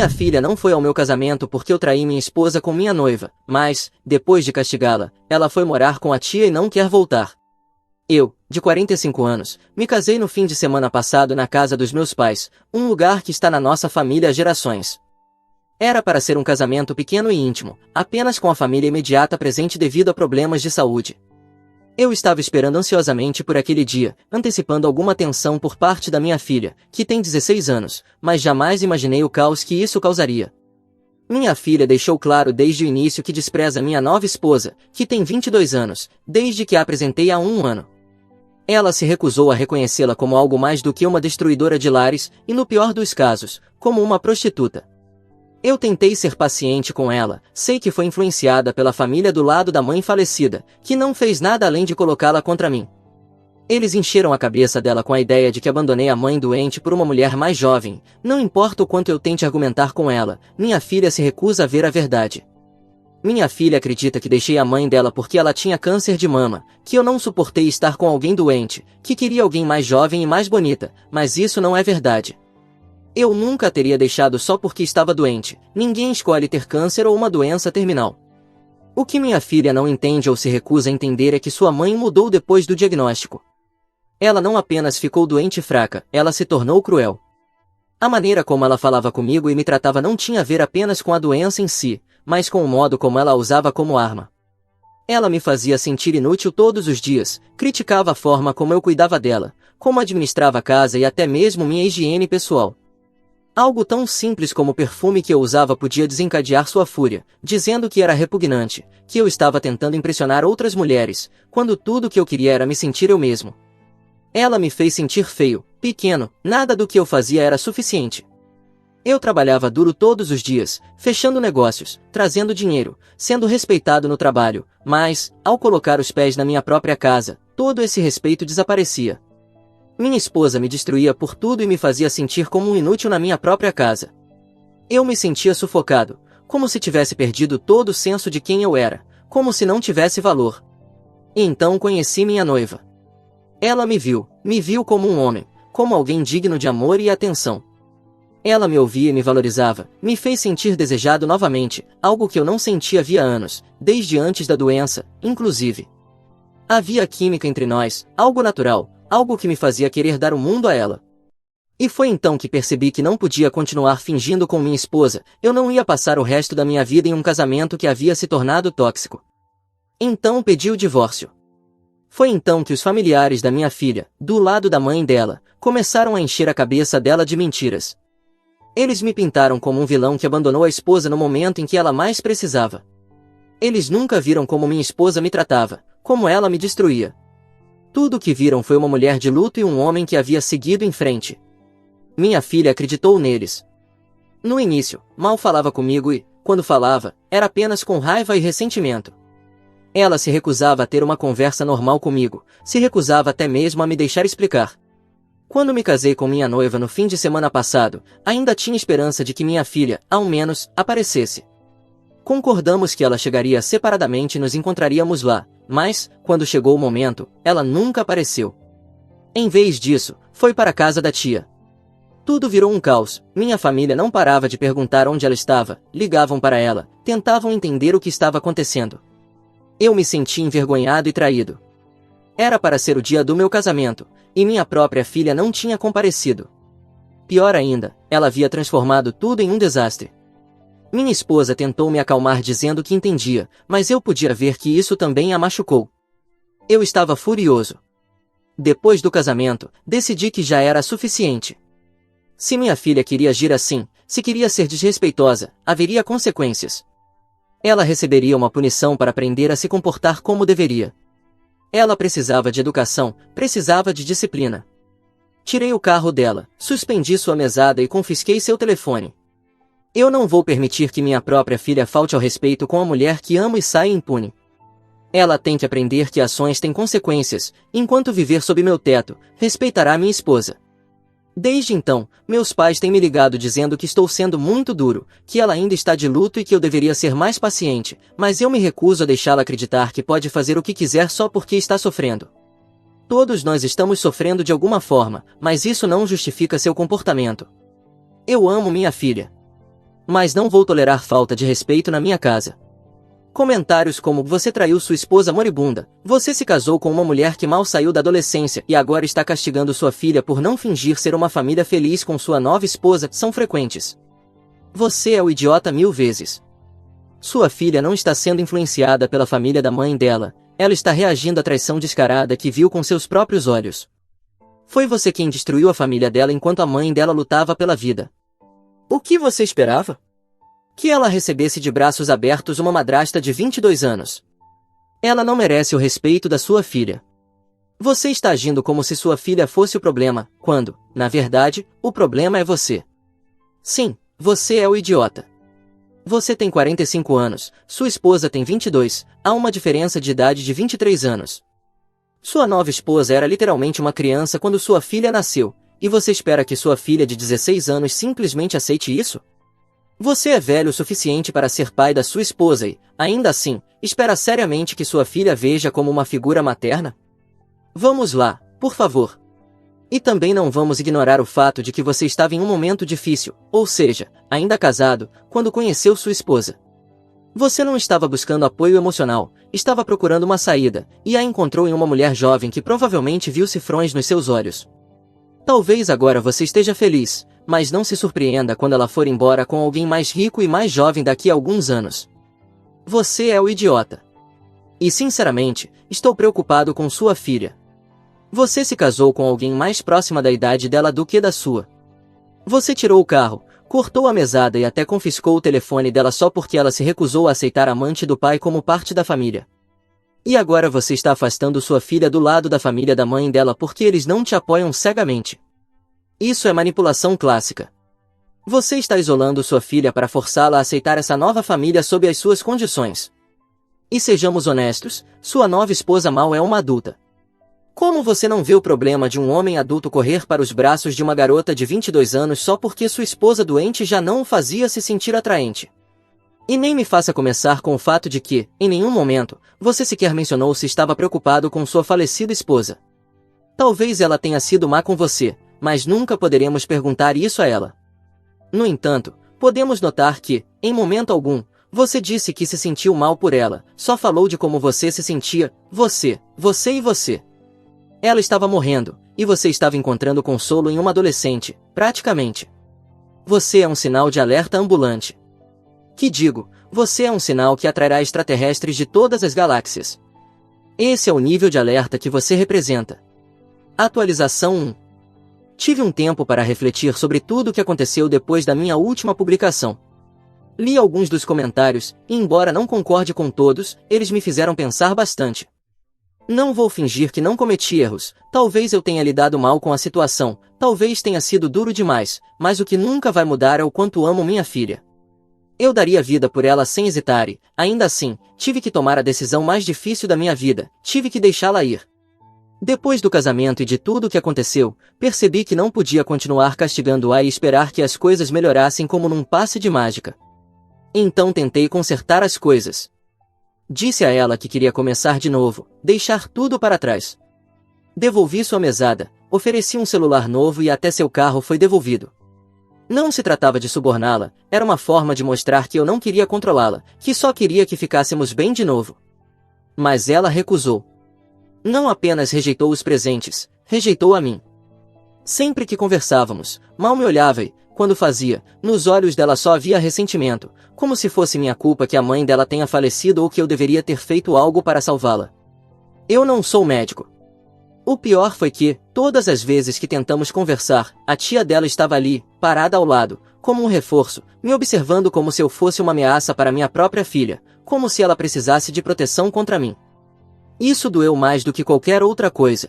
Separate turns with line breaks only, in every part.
Minha filha não foi ao meu casamento porque eu traí minha esposa com minha noiva, mas, depois de castigá-la, ela foi morar com a tia e não quer voltar. Eu, de 45 anos, me casei no fim de semana passado na casa dos meus pais, um lugar que está na nossa família há gerações. Era para ser um casamento pequeno e íntimo, apenas com a família imediata presente devido a problemas de saúde. Eu estava esperando ansiosamente por aquele dia, antecipando alguma tensão por parte da minha filha, que tem 16 anos, mas jamais imaginei o caos que isso causaria. Minha filha deixou claro desde o início que despreza minha nova esposa, que tem 22 anos, desde que a apresentei há um ano. Ela se recusou a reconhecê-la como algo mais do que uma destruidora de lares, e no pior dos casos, como uma prostituta. Eu tentei ser paciente com ela, sei que foi influenciada pela família do lado da mãe falecida, que não fez nada além de colocá-la contra mim. Eles encheram a cabeça dela com a ideia de que abandonei a mãe doente por uma mulher mais jovem, não importa o quanto eu tente argumentar com ela, minha filha se recusa a ver a verdade. Minha filha acredita que deixei a mãe dela porque ela tinha câncer de mama, que eu não suportei estar com alguém doente, que queria alguém mais jovem e mais bonita, mas isso não é verdade. Eu nunca a teria deixado só porque estava doente, ninguém escolhe ter câncer ou uma doença terminal. O que minha filha não entende ou se recusa a entender é que sua mãe mudou depois do diagnóstico. Ela não apenas ficou doente e fraca, ela se tornou cruel. A maneira como ela falava comigo e me tratava não tinha a ver apenas com a doença em si, mas com o modo como ela a usava como arma. Ela me fazia sentir inútil todos os dias, criticava a forma como eu cuidava dela, como administrava a casa e até mesmo minha higiene pessoal. Algo tão simples como o perfume que eu usava podia desencadear sua fúria, dizendo que era repugnante, que eu estava tentando impressionar outras mulheres, quando tudo que eu queria era me sentir eu mesmo. Ela me fez sentir feio, pequeno, nada do que eu fazia era suficiente. Eu trabalhava duro todos os dias, fechando negócios, trazendo dinheiro, sendo respeitado no trabalho, mas, ao colocar os pés na minha própria casa, todo esse respeito desaparecia. Minha esposa me destruía por tudo e me fazia sentir como um inútil na minha própria casa. Eu me sentia sufocado, como se tivesse perdido todo o senso de quem eu era, como se não tivesse valor. E então conheci minha noiva. Ela me viu como um homem, como alguém digno de amor e atenção. Ela me ouvia e me valorizava, me fez sentir desejado novamente, algo que eu não sentia havia anos, desde antes da doença, inclusive. Havia química entre nós, algo natural, algo que me fazia querer dar o mundo a ela. E foi então que percebi que não podia continuar fingindo com minha esposa, eu não ia passar o resto da minha vida em um casamento que havia se tornado tóxico. Então pedi o divórcio. Foi então que os familiares da minha filha, do lado da mãe dela, começaram a encher a cabeça dela de mentiras. Eles me pintaram como um vilão que abandonou a esposa no momento em que ela mais precisava. Eles nunca viram como minha esposa me tratava, como ela me destruía. Tudo o que viram foi uma mulher de luto e um homem que havia seguido em frente. Minha filha acreditou neles. No início, mal falava comigo e, quando falava, era apenas com raiva e ressentimento. Ela se recusava a ter uma conversa normal comigo, se recusava até mesmo a me deixar explicar. Quando me casei com minha noiva no fim de semana passado, ainda tinha esperança de que minha filha, ao menos, aparecesse. Concordamos que ela chegaria separadamente e nos encontraríamos lá, mas, quando chegou o momento, ela nunca apareceu. Em vez disso, foi para a casa da tia. Tudo virou um caos, minha família não parava de perguntar onde ela estava, ligavam para ela, tentavam entender o que estava acontecendo. Eu me senti envergonhado e traído. Era para ser o dia do meu casamento, e minha própria filha não tinha comparecido. Pior ainda, ela havia transformado tudo em um desastre. Minha esposa tentou me acalmar dizendo que entendia, mas eu podia ver que isso também a machucou. Eu estava furioso. Depois do casamento, decidi que já era suficiente. Se minha filha queria agir assim, se queria ser desrespeitosa, haveria consequências. Ela receberia uma punição para aprender a se comportar como deveria. Ela precisava de educação, precisava de disciplina. Tirei o carro dela, suspendi sua mesada e confisquei seu telefone. Eu não vou permitir que minha própria filha falte ao respeito com a mulher que amo e saia impune. Ela tem que aprender que ações têm consequências, enquanto viver sob meu teto, respeitará minha esposa. Desde então, meus pais têm me ligado dizendo que estou sendo muito duro, que ela ainda está de luto e que eu deveria ser mais paciente, mas eu me recuso a deixá-la acreditar que pode fazer o que quiser só porque está sofrendo. Todos nós estamos sofrendo de alguma forma, mas isso não justifica seu comportamento. Eu amo minha filha. Mas não vou tolerar falta de respeito na minha casa. Comentários como: você traiu sua esposa moribunda, você se casou com uma mulher que mal saiu da adolescência e agora está castigando sua filha por não fingir ser uma família feliz com sua nova esposa, são frequentes. Você é o idiota 1000 vezes. Sua filha não está sendo influenciada pela família da mãe dela, ela está reagindo à traição descarada que viu com seus próprios olhos. Foi você quem destruiu a família dela enquanto a mãe dela lutava pela vida. O que você esperava? Que ela recebesse de braços abertos uma madrasta de 22 anos. Ela não merece o respeito da sua filha. Você está agindo como se sua filha fosse o problema, quando, na verdade, o problema é você. Sim, você é o idiota. Você tem 45 anos, sua esposa tem 22, há uma diferença de idade de 23 anos. Sua nova esposa era literalmente uma criança quando sua filha nasceu, e você espera que sua filha de 16 anos simplesmente aceite isso? Você é velho o suficiente para ser pai da sua esposa e, ainda assim, espera seriamente que sua filha veja como uma figura materna? Vamos lá, por favor. E também não vamos ignorar o fato de que você estava em um momento difícil, ou seja, ainda casado, quando conheceu sua esposa. Você não estava buscando apoio emocional, estava procurando uma saída, e a encontrou em uma mulher jovem que provavelmente viu cifrões nos seus olhos. Talvez agora você esteja feliz, mas não se surpreenda quando ela for embora com alguém mais rico e mais jovem daqui a alguns anos. Você é o idiota. E sinceramente, estou preocupado com sua filha. Você se casou com alguém mais próxima da idade dela do que da sua. Você tirou o carro, cortou a mesada e até confiscou o telefone dela só porque ela se recusou a aceitar a amante do pai como parte da família. E agora você está afastando sua filha do lado da família da mãe dela porque eles não te apoiam cegamente. Isso é manipulação clássica. Você está isolando sua filha para forçá-la a aceitar essa nova família sob as suas condições. E sejamos honestos, sua nova esposa mal é uma adulta. Como você não vê o problema de um homem adulto correr para os braços de uma garota de 22 anos só porque sua esposa doente já não o fazia se sentir atraente? E nem me faça começar com o fato de que, em nenhum momento, você sequer mencionou se estava preocupado com sua falecida esposa. Talvez ela tenha sido má com você, mas nunca poderemos perguntar isso a ela. No entanto, podemos notar que, em momento algum, você disse que se sentiu mal por ela, só falou de como você se sentia, você e você. Ela estava morrendo, e você estava encontrando consolo em uma adolescente, praticamente. Você é um sinal de alerta ambulante. Que digo, você é um sinal que atrairá extraterrestres de todas as galáxias. Esse é o nível de alerta que você representa. Atualização 1. Tive um tempo para refletir sobre tudo o que aconteceu depois da minha última publicação. Li alguns dos comentários, e embora não concorde com todos, eles me fizeram pensar bastante. Não vou fingir que não cometi erros, talvez eu tenha lidado mal com a situação, talvez tenha sido duro demais, mas o que nunca vai mudar é o quanto amo minha filha. Eu daria vida por ela sem hesitar e, ainda assim, tive que tomar a decisão mais difícil da minha vida, tive que deixá-la ir. Depois do casamento e de tudo o que aconteceu, percebi que não podia continuar castigando-a e esperar que as coisas melhorassem como num passe de mágica. Então tentei consertar as coisas. Disse a ela que queria começar de novo, deixar tudo para trás. Devolvi sua mesada, ofereci um celular novo e até seu carro foi devolvido. Não se tratava de suborná-la, era uma forma de mostrar que eu não queria controlá-la, que só queria que ficássemos bem de novo. Mas ela recusou. Não apenas rejeitou os presentes, rejeitou a mim. Sempre que conversávamos, mal me olhava e, quando fazia, nos olhos dela só havia ressentimento, como se fosse minha culpa que a mãe dela tenha falecido ou que eu deveria ter feito algo para salvá-la. Eu não sou médico. O pior foi que, todas as vezes que tentamos conversar, a tia dela estava ali, parada ao lado, como um reforço, me observando como se eu fosse uma ameaça para minha própria filha, como se ela precisasse de proteção contra mim. Isso doeu mais do que qualquer outra coisa.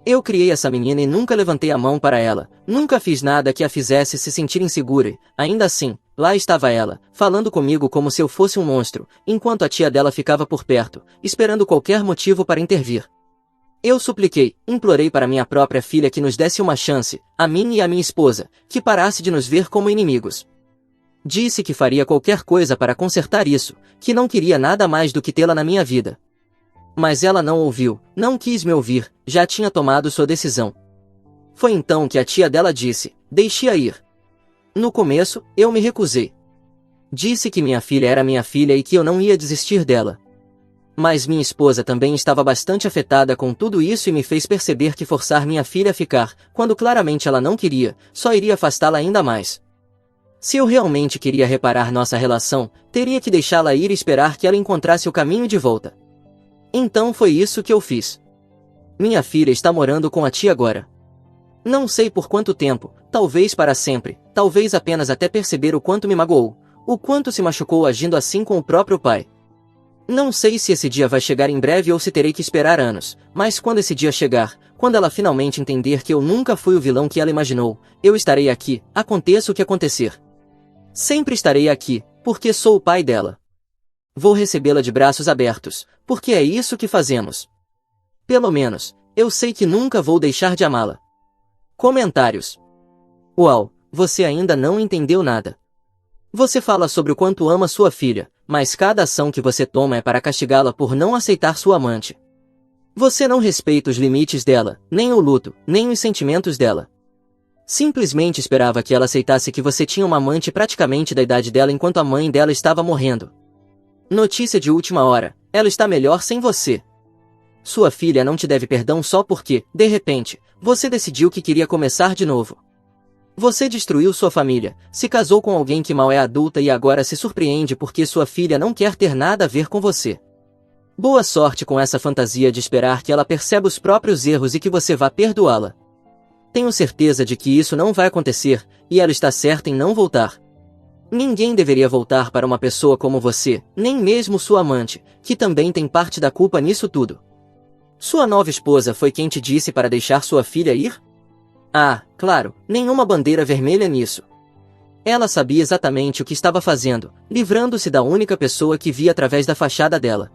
Eu criei essa menina e nunca levantei a mão para ela, nunca fiz nada que a fizesse se sentir insegura e, ainda assim, lá estava ela, falando comigo como se eu fosse um monstro, enquanto a tia dela ficava por perto, esperando qualquer motivo para intervir. Eu supliquei, implorei para minha própria filha que nos desse uma chance, a mim e a minha esposa, que parasse de nos ver como inimigos. Disse que faria qualquer coisa para consertar isso, que não queria nada mais do que tê-la na minha vida. Mas ela não ouviu, não quis me ouvir, já tinha tomado sua decisão. Foi então que a tia dela disse, deixe-a ir. No começo, eu me recusei. Disse que minha filha era minha filha e que eu não ia desistir dela. Mas minha esposa também estava bastante afetada com tudo isso e me fez perceber que forçar minha filha a ficar, quando claramente ela não queria, só iria afastá-la ainda mais. Se eu realmente queria reparar nossa relação, teria que deixá-la ir e esperar que ela encontrasse o caminho de volta. Então foi isso que eu fiz. Minha filha está morando com a tia agora. Não sei por quanto tempo, talvez para sempre, talvez apenas até perceber o quanto me magoou, o quanto se machucou agindo assim com o próprio pai. Não sei se esse dia vai chegar em breve ou se terei que esperar anos, mas quando esse dia chegar, quando ela finalmente entender que eu nunca fui o vilão que ela imaginou, eu estarei aqui, aconteça o que acontecer. Sempre estarei aqui, porque sou o pai dela. Vou recebê-la de braços abertos, porque é isso que fazemos. Pelo menos, eu sei que nunca vou deixar de amá-la. Comentários. Uau, você ainda não entendeu nada. Você fala sobre o quanto ama sua filha, mas cada ação que você toma é para castigá-la por não aceitar sua amante. Você não respeita os limites dela, nem o luto, nem os sentimentos dela. Simplesmente esperava que ela aceitasse que você tinha uma amante praticamente da idade dela enquanto a mãe dela estava morrendo. Notícia de última hora, ela está melhor sem você. Sua filha não te deve perdão só porque, de repente, você decidiu que queria começar de novo. Você destruiu sua família, se casou com alguém que mal é adulta e agora se surpreende porque sua filha não quer ter nada a ver com você. Boa sorte com essa fantasia de esperar que ela perceba os próprios erros e que você vá perdoá-la. Tenho certeza de que isso não vai acontecer, e ela está certa em não voltar. Ninguém deveria voltar para uma pessoa como você, nem mesmo sua amante, que também tem parte da culpa nisso tudo. Sua nova esposa foi quem te disse para deixar sua filha ir? Ah, claro, nenhuma bandeira vermelha nisso. Ela sabia exatamente o que estava fazendo, livrando-se da única pessoa que via através da fachada dela.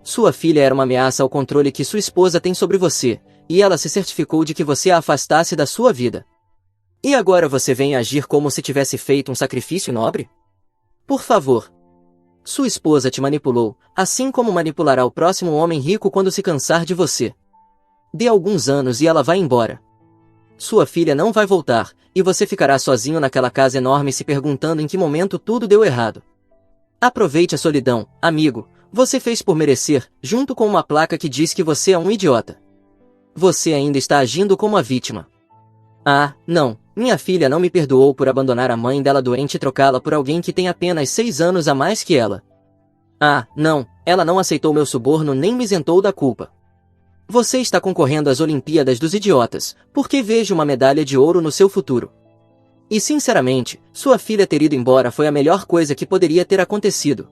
Sua filha era uma ameaça ao controle que sua esposa tem sobre você, e ela se certificou de que você a afastasse da sua vida. E agora você vem agir como se tivesse feito um sacrifício nobre? Por favor. Sua esposa te manipulou, assim como manipulará o próximo homem rico quando se cansar de você. Dê alguns anos e ela vai embora. Sua filha não vai voltar, e você ficará sozinho naquela casa enorme se perguntando em que momento tudo deu errado. Aproveite a solidão, amigo, você fez por merecer, junto com uma placa que diz que você é um idiota. Você ainda está agindo como a vítima. Ah, não, minha filha não me perdoou por abandonar a mãe dela doente e trocá-la por alguém que tem apenas 6 anos a mais que ela. Ah, não, ela não aceitou meu suborno nem me isentou da culpa. Você está concorrendo às Olimpíadas dos Idiotas, porque vejo uma medalha de ouro no seu futuro. E sinceramente, sua filha ter ido embora foi a melhor coisa que poderia ter acontecido.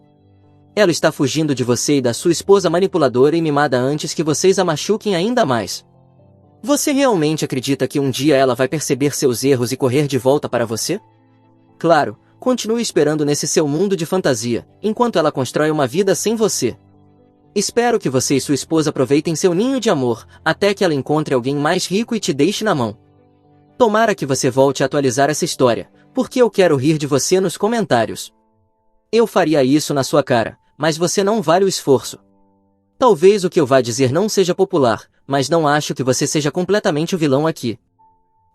Ela está fugindo de você e da sua esposa manipuladora e mimada antes que vocês a machuquem ainda mais. Você realmente acredita que um dia ela vai perceber seus erros e correr de volta para você? Claro, continue esperando nesse seu mundo de fantasia, enquanto ela constrói uma vida sem você. Espero que você e sua esposa aproveitem seu ninho de amor, até que ela encontre alguém mais rico e te deixe na mão. Tomara que você volte a atualizar essa história, porque eu quero rir de você nos comentários. Eu faria isso na sua cara, mas você não vale o esforço. Talvez o que eu vá dizer não seja popular, mas não acho que você seja completamente o vilão aqui.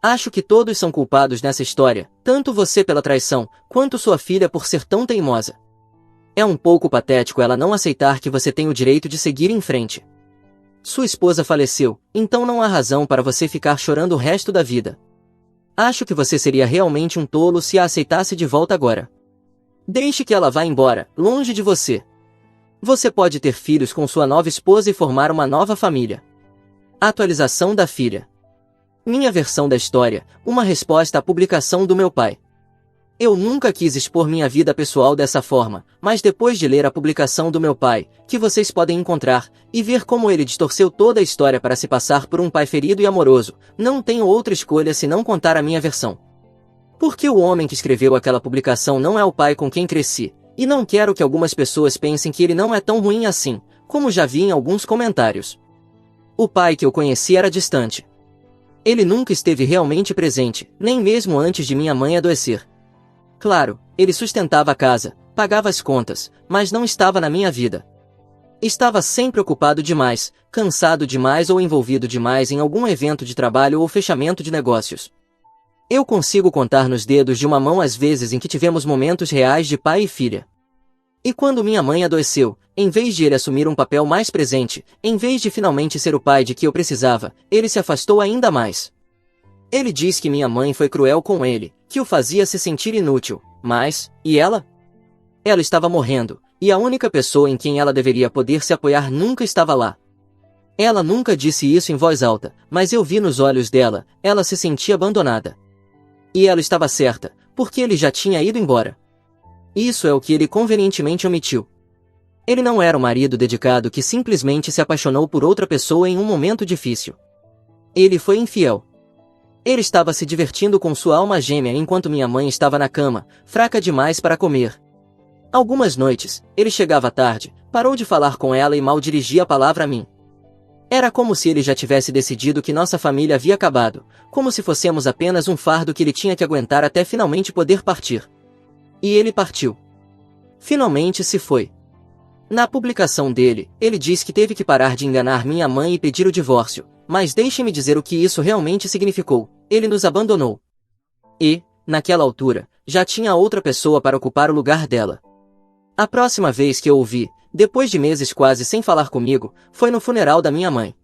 Acho que todos são culpados nessa história, tanto você pela traição, quanto sua filha por ser tão teimosa. É um pouco patético ela não aceitar que você tem o direito de seguir em frente. Sua esposa faleceu, então não há razão para você ficar chorando o resto da vida. Acho que você seria realmente um tolo se a aceitasse de volta agora. Deixe que ela vá embora, longe de você. Você pode ter filhos com sua nova esposa e formar uma nova família. Atualização da filha. Minha versão da história, uma resposta à publicação do meu pai. Eu nunca quis expor minha vida pessoal dessa forma, mas depois de ler a publicação do meu pai, que vocês podem encontrar, e ver como ele distorceu toda a história para se passar por um pai ferido e amoroso, não tenho outra escolha senão contar a minha versão. Porque o homem que escreveu aquela publicação não é o pai com quem cresci, e não quero que algumas pessoas pensem que ele não é tão ruim assim, como já vi em alguns comentários. O pai que eu conheci era distante. Ele nunca esteve realmente presente, nem mesmo antes de minha mãe adoecer. Claro, ele sustentava a casa, pagava as contas, mas não estava na minha vida. Estava sempre ocupado demais, cansado demais ou envolvido demais em algum evento de trabalho ou fechamento de negócios. Eu consigo contar nos dedos de uma mão as vezes em que tivemos momentos reais de pai e filha. E quando minha mãe adoeceu, em vez de ele assumir um papel mais presente, em vez de finalmente ser o pai de que eu precisava, ele se afastou ainda mais. Ele diz que minha mãe foi cruel com ele, que o fazia se sentir inútil, mas, e ela? Ela estava morrendo, e a única pessoa em quem ela deveria poder se apoiar nunca estava lá. Ela nunca disse isso em voz alta, mas eu vi nos olhos dela, ela se sentia abandonada. E ela estava certa, porque ele já tinha ido embora. Isso é o que ele convenientemente omitiu. Ele não era um marido dedicado que simplesmente se apaixonou por outra pessoa em um momento difícil. Ele foi infiel. Ele estava se divertindo com sua alma gêmea enquanto minha mãe estava na cama, fraca demais para comer. Algumas noites, ele chegava tarde, parou de falar com ela e mal dirigia a palavra a mim. Era como se ele já tivesse decidido que nossa família havia acabado, como se fossemos apenas um fardo que ele tinha que aguentar até finalmente poder partir. E ele partiu. Finalmente se foi. Na publicação dele, ele diz que teve que parar de enganar minha mãe e pedir o divórcio, mas deixe-me dizer o que isso realmente significou: ele nos abandonou. E, naquela altura, já tinha outra pessoa para ocupar o lugar dela. A próxima vez que eu o vi, depois de meses quase sem falar comigo, foi no funeral da minha mãe.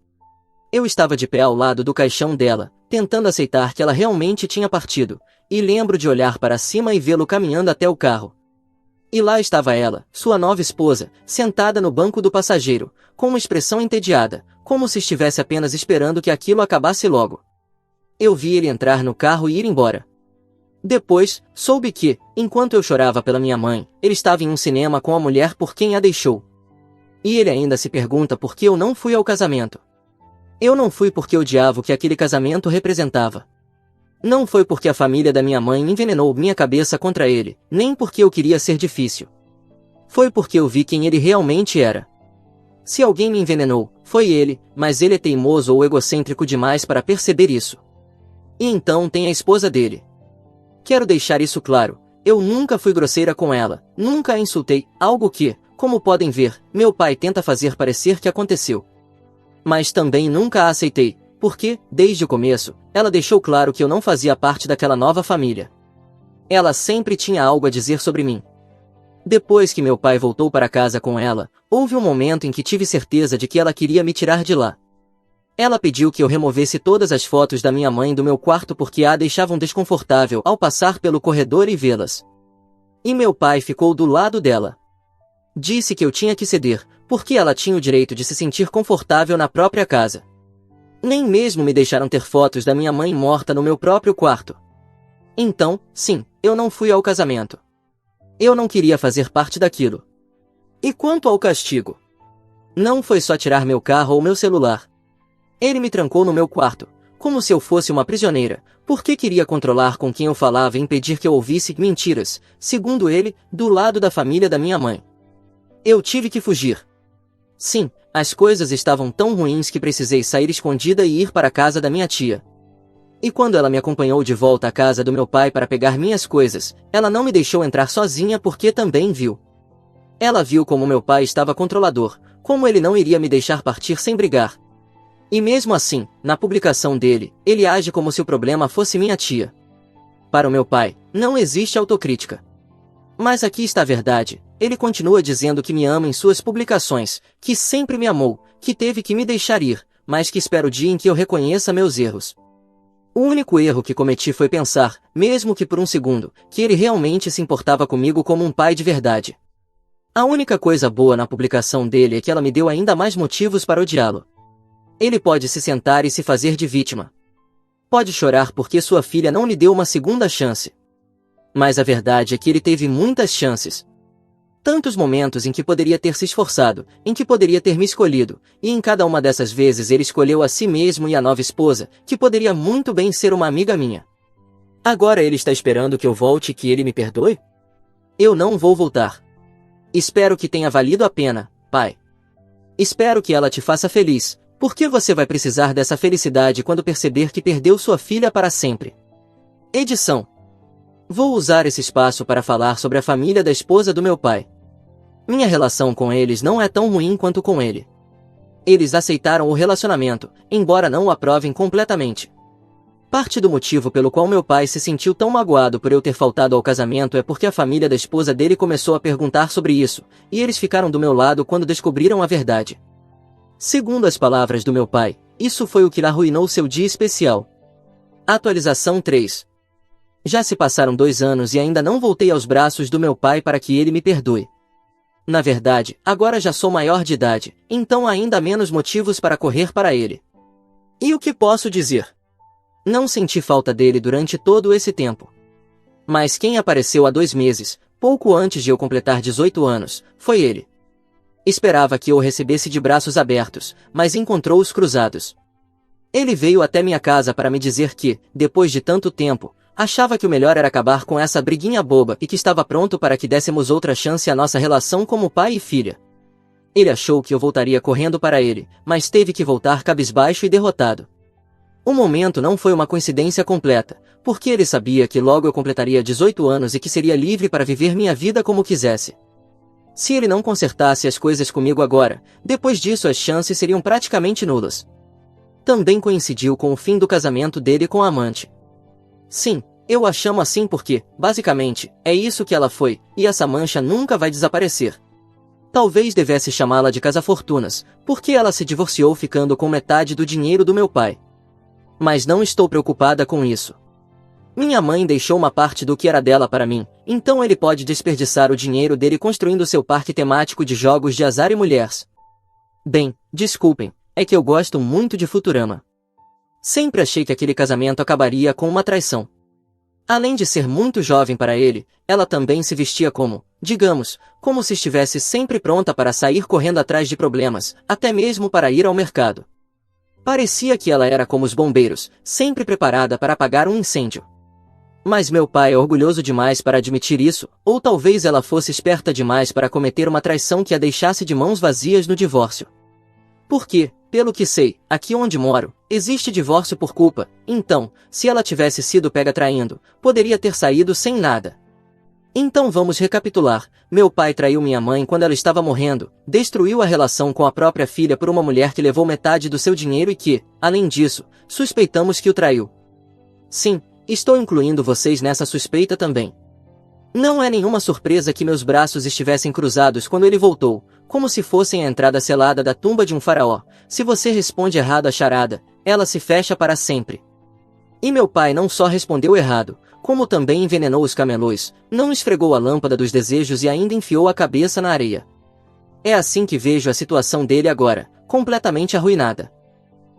Eu estava de pé ao lado do caixão dela, tentando aceitar que ela realmente tinha partido, e lembro de olhar para cima e vê-lo caminhando até o carro. E lá estava ela, sua nova esposa, sentada no banco do passageiro, com uma expressão entediada, como se estivesse apenas esperando que aquilo acabasse logo. Eu vi ele entrar no carro e ir embora. Depois, soube que, enquanto eu chorava pela minha mãe, ele estava em um cinema com a mulher por quem a deixou. E ele ainda se pergunta por que eu não fui ao casamento. Eu não fui porque odiava o que aquele casamento representava. Não foi porque a família da minha mãe envenenou minha cabeça contra ele, nem porque eu queria ser difícil. Foi porque eu vi quem ele realmente era. Se alguém me envenenou, foi ele, mas ele é teimoso ou egocêntrico demais para perceber isso. E então tem a esposa dele. Quero deixar isso claro, eu nunca fui grosseira com ela, nunca a insultei, algo que, como podem ver, meu pai tenta fazer parecer que aconteceu. Mas também nunca a aceitei, porque, desde o começo, ela deixou claro que eu não fazia parte daquela nova família. Ela sempre tinha algo a dizer sobre mim. Depois que meu pai voltou para casa com ela, houve um momento em que tive certeza de que ela queria me tirar de lá. Ela pediu que eu removesse todas as fotos da minha mãe do meu quarto porque a deixavam desconfortável ao passar pelo corredor e vê-las. E meu pai ficou do lado dela. Disse que eu tinha que ceder, porque ela tinha o direito de se sentir confortável na própria casa. Nem mesmo me deixaram ter fotos da minha mãe morta no meu próprio quarto. Então, sim, eu não fui ao casamento. Eu não queria fazer parte daquilo. E quanto ao castigo? Não foi só tirar meu carro ou meu celular. Ele me trancou no meu quarto, como se eu fosse uma prisioneira, porque queria controlar com quem eu falava e impedir que eu ouvisse mentiras, segundo ele, do lado da família da minha mãe. Eu tive que fugir. Sim, as coisas estavam tão ruins que precisei sair escondida e ir para a casa da minha tia. E quando ela me acompanhou de volta à casa do meu pai para pegar minhas coisas, ela não me deixou entrar sozinha porque também viu. Ela viu como meu pai estava controlador, como ele não iria me deixar partir sem brigar. E mesmo assim, na publicação dele, ele age como se o problema fosse minha tia. Para o meu pai, não existe autocrítica. Mas aqui está a verdade, ele continua dizendo que me ama em suas publicações, que sempre me amou, que teve que me deixar ir, mas que espera o dia em que eu reconheça meus erros. O único erro que cometi foi pensar, mesmo que por um segundo, que ele realmente se importava comigo como um pai de verdade. A única coisa boa na publicação dele é que ela me deu ainda mais motivos para odiá-lo. Ele pode se sentar e se fazer de vítima. Pode chorar porque sua filha não lhe deu uma segunda chance. Mas a verdade é que ele teve muitas chances. Tantos momentos em que poderia ter se esforçado, em que poderia ter me escolhido, e em cada uma dessas vezes ele escolheu a si mesmo e a nova esposa, que poderia muito bem ser uma amiga minha. Agora ele está esperando que eu volte e que ele me perdoe? Eu não vou voltar. Espero que tenha valido a pena, pai. Espero que ela te faça feliz, porque você vai precisar dessa felicidade quando perceber que perdeu sua filha para sempre. Edição. Vou usar esse espaço para falar sobre a família da esposa do meu pai. Minha relação com eles não é tão ruim quanto com ele. Eles aceitaram o relacionamento, embora não o aprovem completamente. Parte do motivo pelo qual meu pai se sentiu tão magoado por eu ter faltado ao casamento é porque a família da esposa dele começou a perguntar sobre isso, e eles ficaram do meu lado quando descobriram a verdade. Segundo as palavras do meu pai, isso foi o que arruinou seu dia especial. Atualização 3. Já se passaram 2 anos e ainda não voltei aos braços do meu pai para que ele me perdoe. Na verdade, agora já sou maior de idade, então há ainda menos motivos para correr para ele. E o que posso dizer? Não senti falta dele durante todo esse tempo. Mas quem apareceu há 2 meses, pouco antes de eu completar 18 anos, foi ele. Esperava que eu o recebesse de braços abertos, mas encontrou-os cruzados. Ele veio até minha casa para me dizer que, depois de tanto tempo, achava que o melhor era acabar com essa briguinha boba e que estava pronto para que dessemos outra chance à nossa relação como pai e filha. Ele achou que eu voltaria correndo para ele, mas teve que voltar cabisbaixo e derrotado. O momento não foi uma coincidência completa, porque ele sabia que logo eu completaria 18 anos e que seria livre para viver minha vida como quisesse. Se ele não consertasse as coisas comigo agora, depois disso as chances seriam praticamente nulas. Também coincidiu com o fim do casamento dele com a amante. Sim, eu a chamo assim porque, basicamente, é isso que ela foi, e essa mancha nunca vai desaparecer. Talvez devesse chamá-la de casa-fortunas, porque ela se divorciou ficando com metade do dinheiro do meu pai. Mas não estou preocupada com isso. Minha mãe deixou uma parte do que era dela para mim, então ele pode desperdiçar o dinheiro dele construindo seu parque temático de jogos de azar e mulheres. Bem, desculpem, é que eu gosto muito de Futurama. Sempre achei que aquele casamento acabaria com uma traição. Além de ser muito jovem para ele, ela também se vestia como, digamos, como se estivesse sempre pronta para sair correndo atrás de problemas, até mesmo para ir ao mercado. Parecia que ela era como os bombeiros, sempre preparada para apagar um incêndio. Mas meu pai é orgulhoso demais para admitir isso, ou talvez ela fosse esperta demais para cometer uma traição que a deixasse de mãos vazias no divórcio. Porque, pelo que sei, aqui onde moro, existe divórcio por culpa, então, se ela tivesse sido pega traindo, poderia ter saído sem nada. Então vamos recapitular. Meu pai traiu minha mãe quando ela estava morrendo, destruiu a relação com a própria filha por uma mulher que levou metade do seu dinheiro e que, além disso, suspeitamos que o traiu. Sim, estou incluindo vocês nessa suspeita também. Não é nenhuma surpresa que meus braços estivessem cruzados quando ele voltou, como se fossem a entrada selada da tumba de um faraó. Se você responde errado à charada, ela se fecha para sempre. E meu pai não só respondeu errado, como também envenenou os camelôs, não esfregou a lâmpada dos desejos e ainda enfiou a cabeça na areia. É assim que vejo a situação dele agora, completamente arruinada.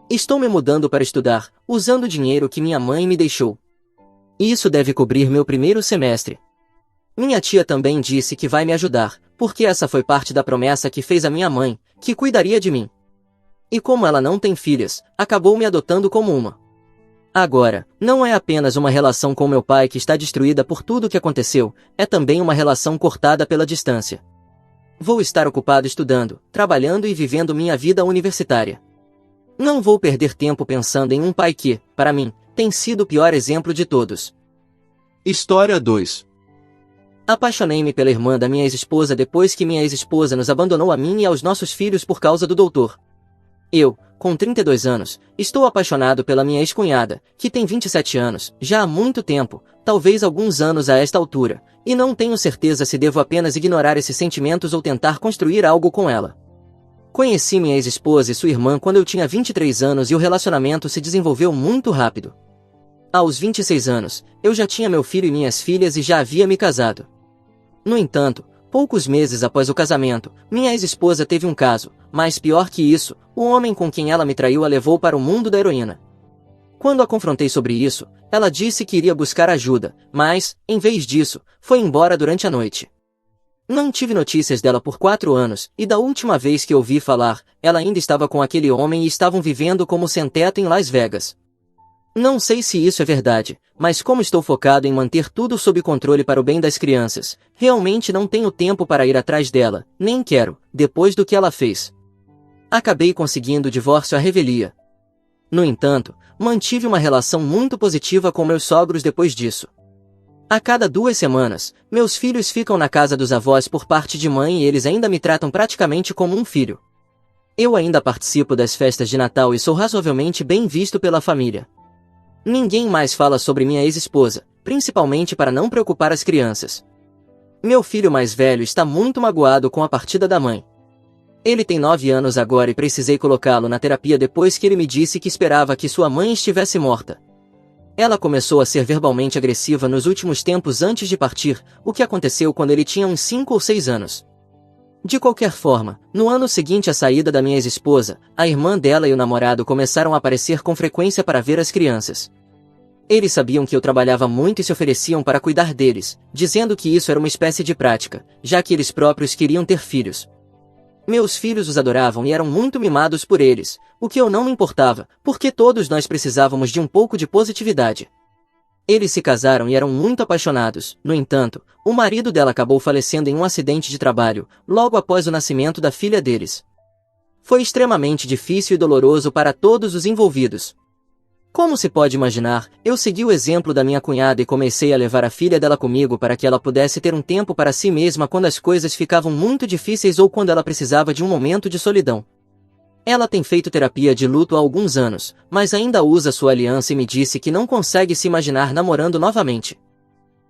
Estou me mudando para estudar, usando o dinheiro que minha mãe me deixou. Isso deve cobrir meu primeiro semestre. Minha tia também disse que vai me ajudar, porque essa foi parte da promessa que fez a minha mãe, que cuidaria de mim. E como ela não tem filhas, acabou me adotando como uma. Agora, não é apenas uma relação com meu pai que está destruída por tudo o que aconteceu, é também uma relação cortada pela distância. Vou estar ocupado estudando, trabalhando e vivendo minha vida universitária. Não vou perder tempo pensando em um pai que, para mim, tem sido o pior exemplo de todos.
História 2.
Apaixonei-me pela irmã da minha ex-esposa depois que minha ex-esposa nos abandonou a mim e aos nossos filhos por causa do doutor. Eu, com 32 anos, estou apaixonado pela minha ex-cunhada, que tem 27 anos, já há muito tempo, talvez alguns anos a esta altura, e não tenho certeza se devo apenas ignorar esses sentimentos ou tentar construir algo com ela. Conheci minha ex-esposa e sua irmã quando eu tinha 23 anos e o relacionamento se desenvolveu muito rápido. Aos 26 anos, eu já tinha meu filho e minhas filhas e já havia me casado. No entanto, poucos meses após o casamento, minha ex-esposa teve um caso, mas pior que isso, o homem com quem ela me traiu a levou para o mundo da heroína. Quando a confrontei sobre isso, ela disse que iria buscar ajuda, mas, em vez disso, foi embora durante a noite. Não tive notícias dela por 4 anos, e da última vez que ouvi falar, ela ainda estava com aquele homem e estavam vivendo como sem-teto em Las Vegas. Não sei se isso é verdade, mas como estou focado em manter tudo sob controle para o bem das crianças, realmente não tenho tempo para ir atrás dela, nem quero, depois do que ela fez. Acabei conseguindo o divórcio à revelia. No entanto, mantive uma relação muito positiva com meus sogros depois disso. A cada 2 semanas, meus filhos ficam na casa dos avós por parte de mãe e eles ainda me tratam praticamente como um filho. Eu ainda participo das festas de Natal e sou razoavelmente bem visto pela família. Ninguém mais fala sobre minha ex-esposa, principalmente para não preocupar as crianças. Meu filho mais velho está muito magoado com a partida da mãe. Ele tem 9 anos agora e precisei colocá-lo na terapia depois que ele me disse que esperava que sua mãe estivesse morta. Ela começou a ser verbalmente agressiva nos últimos tempos antes de partir, o que aconteceu quando ele tinha uns 5 ou 6 anos. De qualquer forma, no ano seguinte à saída da minha ex-esposa, a irmã dela e o namorado começaram a aparecer com frequência para ver as crianças. Eles sabiam que eu trabalhava muito e se ofereciam para cuidar deles, dizendo que isso era uma espécie de prática, já que eles próprios queriam ter filhos. Meus filhos os adoravam e eram muito mimados por eles, o que eu não me importava, porque todos nós precisávamos de um pouco de positividade. Eles se casaram e eram muito apaixonados. No entanto, o marido dela acabou falecendo em um acidente de trabalho, logo após o nascimento da filha deles. Foi extremamente difícil e doloroso para todos os envolvidos. Como se pode imaginar, eu segui o exemplo da minha cunhada e comecei a levar a filha dela comigo para que ela pudesse ter um tempo para si mesma quando as coisas ficavam muito difíceis ou quando ela precisava de um momento de solidão. Ela tem feito terapia de luto há alguns anos, mas ainda usa sua aliança e me disse que não consegue se imaginar namorando novamente.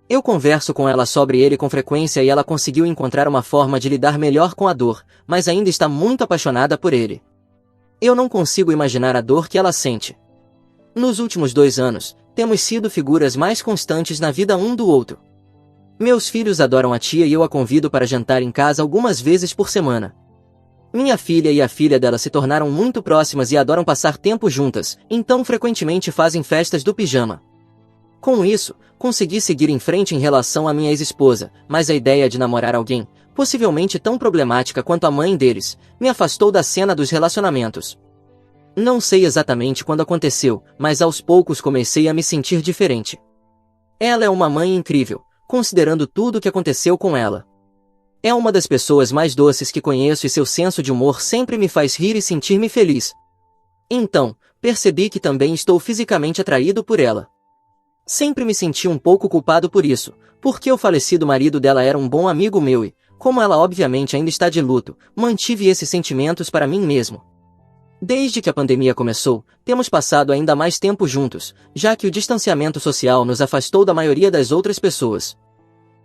Eu converso com ela sobre ele com frequência e ela conseguiu encontrar uma forma de lidar melhor com a dor, mas ainda está muito apaixonada por ele. Eu não consigo imaginar a dor que ela sente. Nos últimos 2 anos, temos sido figuras mais constantes na vida um do outro. Meus filhos adoram a tia e eu a convido para jantar em casa algumas vezes por semana. Minha filha e a filha dela se tornaram muito próximas e adoram passar tempo juntas, então frequentemente fazem festas do pijama. Com isso, consegui seguir em frente em relação à minha ex-esposa, mas a ideia de namorar alguém, possivelmente tão problemática quanto a mãe deles, me afastou da cena dos relacionamentos. Não sei exatamente quando aconteceu, mas aos poucos comecei a me sentir diferente. Ela é uma mãe incrível, considerando tudo o que aconteceu com ela. É uma das pessoas mais doces que conheço e seu senso de humor sempre me faz rir e sentir-me feliz. Então, percebi que também estou fisicamente atraído por ela. Sempre me senti um pouco culpado por isso, porque o falecido marido dela era um bom amigo meu e, como ela obviamente ainda está de luto, mantive esses sentimentos para mim mesmo. Desde que a pandemia começou, temos passado ainda mais tempo juntos, já que o distanciamento social nos afastou da maioria das outras pessoas.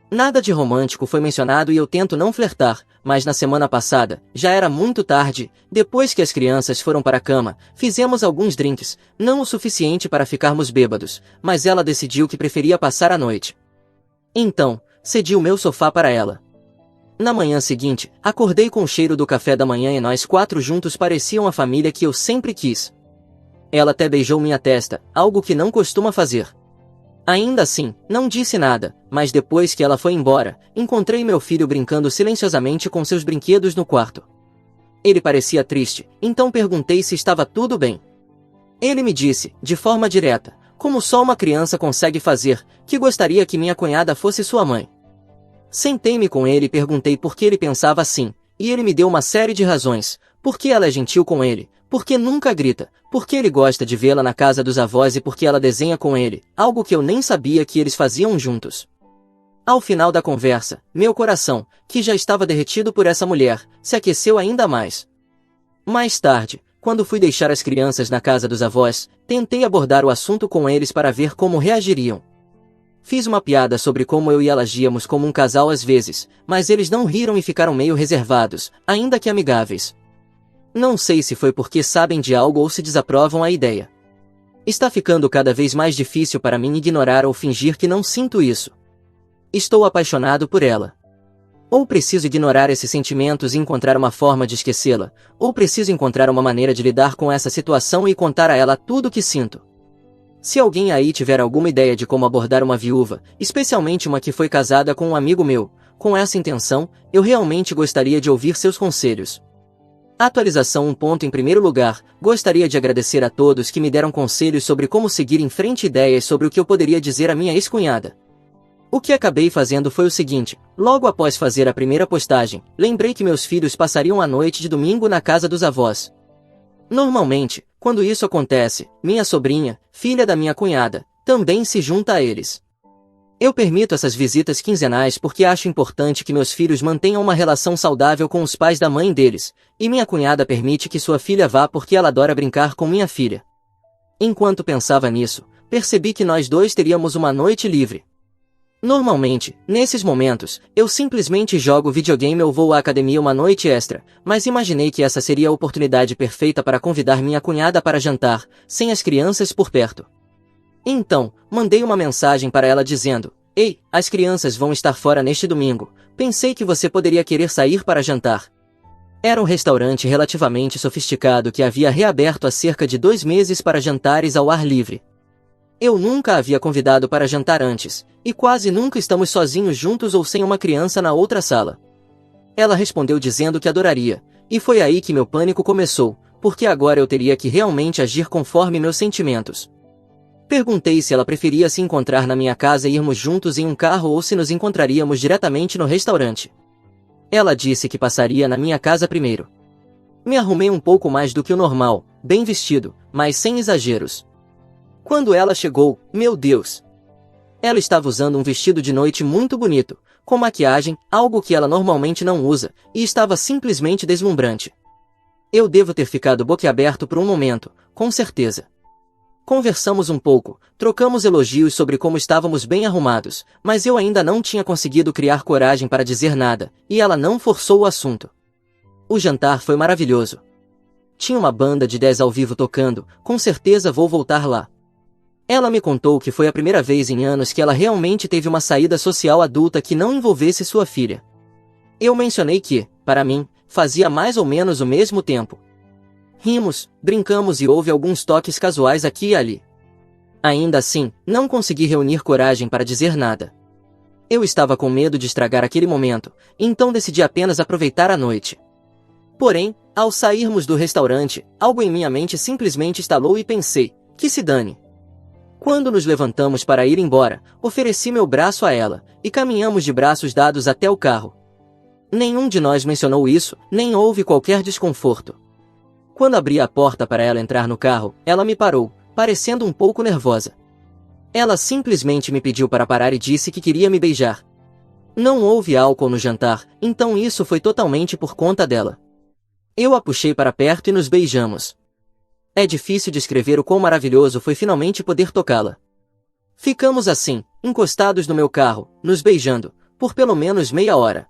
Nada de romântico foi mencionado e eu tento não flertar, mas na semana passada, já era muito tarde, depois que as crianças foram para a cama, fizemos alguns drinks, não o suficiente para ficarmos bêbados, mas ela decidiu que preferia passar a noite. Então, cedi o meu sofá para ela. Na manhã seguinte, acordei com o cheiro do café da manhã e nós 4 juntos pareciam a família que eu sempre quis. Ela até beijou minha testa, algo que não costuma fazer. Ainda assim, não disse nada, mas depois que ela foi embora, encontrei meu filho brincando silenciosamente com seus brinquedos no quarto. Ele parecia triste, então perguntei se estava tudo bem. Ele me disse, de forma direta, como só uma criança consegue fazer, que gostaria que minha cunhada fosse sua mãe. Sentei-me com ele e perguntei por que ele pensava assim, e ele me deu uma série de razões, porque ela é gentil com ele, porque nunca grita, porque ele gosta de vê-la na casa dos avós e porque ela desenha com ele, algo que eu nem sabia que eles faziam juntos. Ao final da conversa, meu coração, que já estava derretido por essa mulher, se aqueceu ainda mais. Mais tarde, quando fui deixar as crianças na casa dos avós, tentei abordar o assunto com eles para ver como reagiriam. Fiz uma piada sobre como eu e ela agíamos como um casal às vezes, mas eles não riram e ficaram meio reservados, ainda que amigáveis. Não sei se foi porque sabem de algo ou se desaprovam a ideia. Está ficando cada vez mais difícil para mim ignorar ou fingir que não sinto isso. Estou apaixonado por ela. Ou preciso ignorar esses sentimentos e encontrar uma forma de esquecê-la, ou preciso encontrar uma maneira de lidar com essa situação e contar a ela tudo o que sinto. Se alguém aí tiver alguma ideia de como abordar uma viúva, especialmente uma que foi casada com um amigo meu, com essa intenção, eu realmente gostaria de ouvir seus conselhos. Atualização 1 ponto. Em primeiro lugar, gostaria de agradecer a todos que me deram conselhos sobre como seguir em frente e ideias sobre o que eu poderia dizer à minha ex-cunhada. O que acabei fazendo foi o seguinte, logo após fazer a primeira postagem, lembrei que meus filhos passariam a noite de domingo na casa dos avós. Normalmente, quando isso acontece, minha sobrinha, filha da minha cunhada, também se junta a eles. Eu permito essas visitas quinzenais porque acho importante que meus filhos mantenham uma relação saudável com os pais da mãe deles, e minha cunhada permite que sua filha vá porque ela adora brincar com minha filha. Enquanto pensava nisso, percebi que nós dois teríamos uma noite livre. Normalmente, nesses momentos, eu simplesmente jogo videogame ou vou à academia uma noite extra, mas imaginei que essa seria a oportunidade perfeita para convidar minha cunhada para jantar, sem as crianças por perto. Então, mandei uma mensagem para ela dizendo: "Ei, as crianças vão estar fora neste domingo, pensei que você poderia querer sair para jantar." Era um restaurante relativamente sofisticado que havia reaberto há cerca de 2 meses para jantares ao ar livre. Eu nunca a havia convidado para jantar antes, e quase nunca estamos sozinhos juntos ou sem uma criança na outra sala. Ela respondeu dizendo que adoraria, e foi aí que meu pânico começou, porque agora eu teria que realmente agir conforme meus sentimentos. Perguntei se ela preferia se encontrar na minha casa e irmos juntos em um carro ou se nos encontraríamos diretamente no restaurante. Ela disse que passaria na minha casa primeiro. Me arrumei um pouco mais do que o normal, bem vestido, mas sem exageros. Quando ela chegou, meu Deus! Ela estava usando um vestido de noite muito bonito, com maquiagem, algo que ela normalmente não usa, e estava simplesmente deslumbrante. Eu devo ter ficado boquiaberto por um momento, com certeza. Conversamos um pouco, trocamos elogios sobre como estávamos bem arrumados, mas eu ainda não tinha conseguido criar coragem para dizer nada, e ela não forçou o assunto. O jantar foi maravilhoso. Tinha uma banda de 10 ao vivo tocando, com certeza vou voltar lá. Ela me contou que foi a primeira vez em anos que ela realmente teve uma saída social adulta que não envolvesse sua filha. Eu mencionei que, para mim, fazia mais ou menos o mesmo tempo. Rimos, brincamos e houve alguns toques casuais aqui e ali. Ainda assim, não consegui reunir coragem para dizer nada. Eu estava com medo de estragar aquele momento, então decidi apenas aproveitar a noite. Porém, ao sairmos do restaurante, algo em minha mente simplesmente estalou e pensei: que se dane. Quando nos levantamos para ir embora, ofereci meu braço a ela, e caminhamos de braços dados até o carro. Nenhum de nós mencionou isso, nem houve qualquer desconforto. Quando abri a porta para ela entrar no carro, ela me parou, parecendo um pouco nervosa. Ela simplesmente me pediu para parar e disse que queria me beijar. Não houve álcool no jantar, então isso foi totalmente por conta dela. Eu a puxei para perto e nos beijamos. É difícil descrever o quão maravilhoso foi finalmente poder tocá-la. Ficamos assim, encostados no meu carro, nos beijando, por pelo menos meia hora.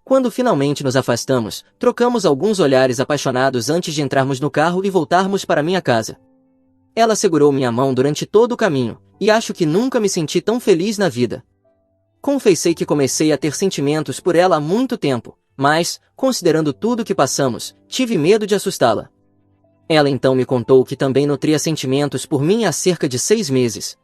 Quando finalmente nos afastamos, trocamos alguns olhares apaixonados antes de entrarmos no carro e voltarmos para minha casa. Ela segurou minha mão durante todo o caminho, e acho que nunca me senti tão feliz na vida. Confessei que comecei a ter sentimentos por ela há muito tempo, mas, considerando tudo que passamos, tive medo de assustá-la. Ela então me contou que também nutria sentimentos por mim há cerca de 6 meses.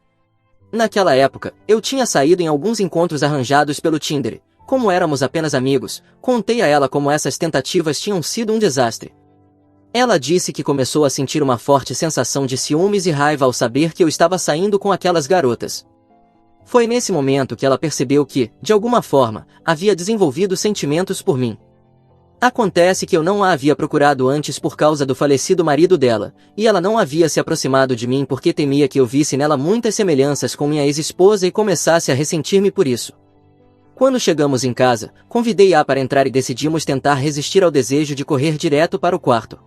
Naquela época, eu tinha saído em alguns encontros arranjados pelo Tinder. Como éramos apenas amigos, contei a ela como essas tentativas tinham sido um desastre. Ela disse que começou a sentir uma forte sensação de ciúmes e raiva ao saber que eu estava saindo com aquelas garotas. Foi nesse momento que ela percebeu que, de alguma forma, havia desenvolvido sentimentos por mim. Acontece que eu não a havia procurado antes por causa do falecido marido dela, e ela não havia se aproximado de mim porque temia que eu visse nela muitas semelhanças com minha ex-esposa e começasse a ressentir-me por isso. Quando chegamos em casa, convidei-a para entrar e decidimos tentar resistir ao desejo de correr direto para o quarto.